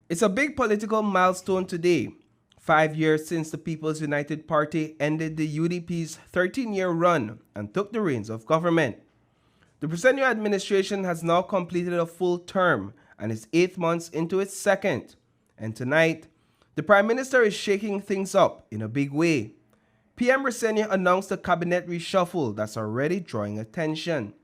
It's a big political milestone today, 5 years since the People's United Party ended the UDP's 13-year run and took the reins of government. The Briceño administration has now completed a full term and is 8 months into its second. And tonight, the Prime Minister is shaking things up in a big way. PM Briceño announced a cabinet reshuffle that's already drawing attention.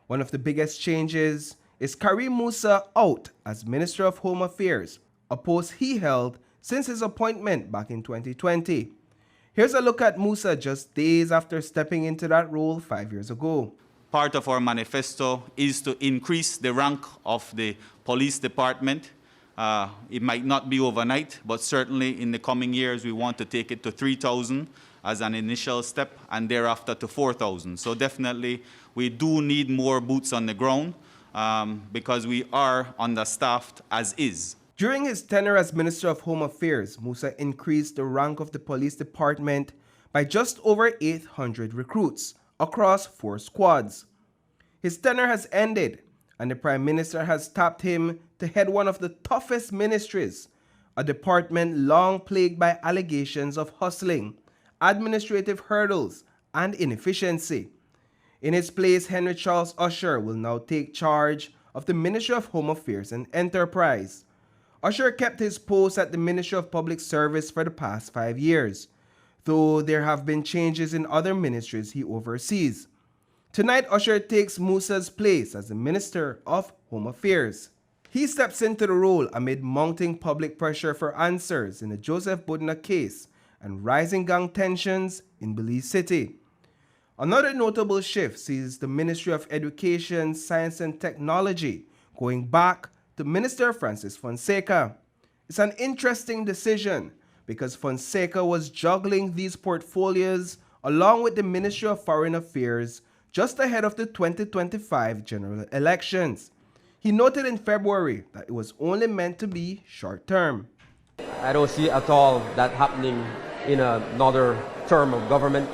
One of the biggest changes is Karim Musa out as Minister of Home Affairs, a post he held since his appointment back in 2020. Here's a look at Musa just days after stepping into that role 5 years ago. Part of our manifesto is to increase the rank of the police department. It might not be overnight, but certainly in the coming years we want to take it to 3,000 as an initial step and thereafter to 4,000. So definitely we do need more boots on the ground because we are understaffed as is. During his tenure as Minister of Home Affairs, Musa increased the rank of the police department by just over 800 recruits across 4 squads. His tenure has ended, and the Prime Minister has tapped him to head one of the toughest ministries, a department long plagued by allegations of hustling, administrative hurdles, and inefficiency. In his place, Henry Charles Usher will now take charge of the Ministry of Home Affairs and Enterprise. Usher kept his post at the Ministry of Public Service for the past 5 years, though there have been changes in other ministries he oversees. Tonight, Usher takes Musa's place as the Minister of Home Affairs. He steps into the role amid mounting public pressure for answers in the Joseph Budna case and rising gang tensions in Belize City. Another notable shift sees the Ministry of Education, Science and Technology going back to Minister Francis Fonseca. It's an interesting decision because Fonseca was juggling these portfolios along with the Ministry of Foreign Affairs just ahead of the 2025 general elections. He noted in February that it was only meant to be short-term. I don't see at all that happening in another term of government.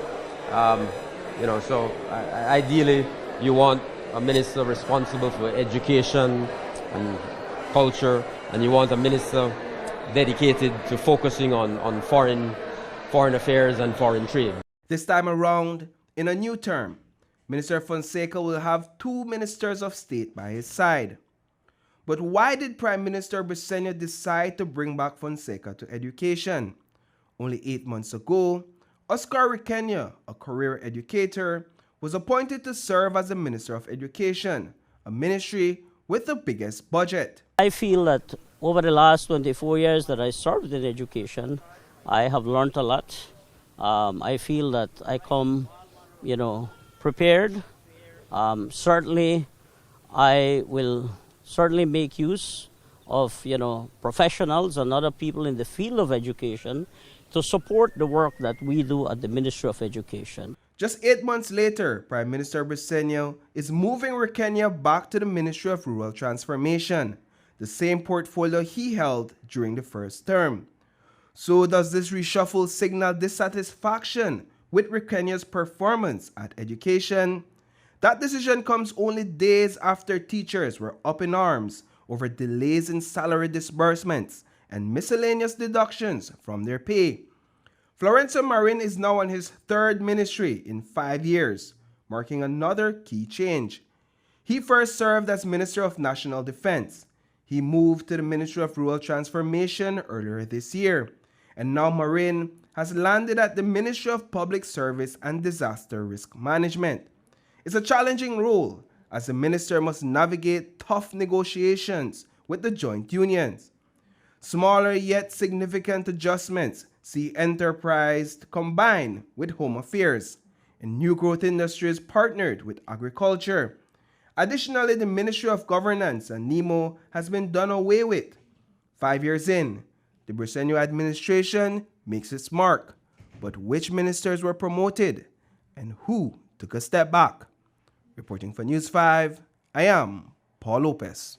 So ideally you want a minister responsible for education and culture, and you want a minister dedicated to focusing on foreign affairs and foreign trade. This time around, in a new term, Minister Fonseca will have 2 ministers of state by his side. But why did Prime Minister Briceño decide to bring back Fonseca to education? Only 8 months ago, Oscar Briceño, a career educator, was appointed to serve as the Minister of Education, a ministry with the biggest budget. I feel that over the last 24 years that I served in education, I have learned a lot. I feel that I come, prepared. Certainly, I will make use of, professionals and other people in the field of education to support the work that we do at the Ministry of Education. Just 8 months later, Prime Minister Briceño is moving Briceño back to the Ministry of Rural Transformation, the same portfolio he held during the first term. So does this reshuffle signal dissatisfaction with Briceño's performance at education? That decision comes only days after teachers were up in arms over delays in salary disbursements and miscellaneous deductions from their pay. Florencio Marin is now on his 3rd ministry in 5 years, marking another key change. He first served as Minister of National Defense. He moved to the Ministry of Rural Transformation earlier this year, and now Marin has landed at the Ministry of Public Service and Disaster Risk Management. It's a challenging role, as the minister must navigate tough negotiations with the joint unions. Smaller yet significant adjustments see enterprise combine with home affairs, and new growth industries partnered with agriculture. Additionally, the Ministry of Governance and NEMO has been done away with. 5 years in, the Briceño administration makes its mark. But which ministers were promoted and who took a step back? Reporting for News 5, I am Paul Lopez.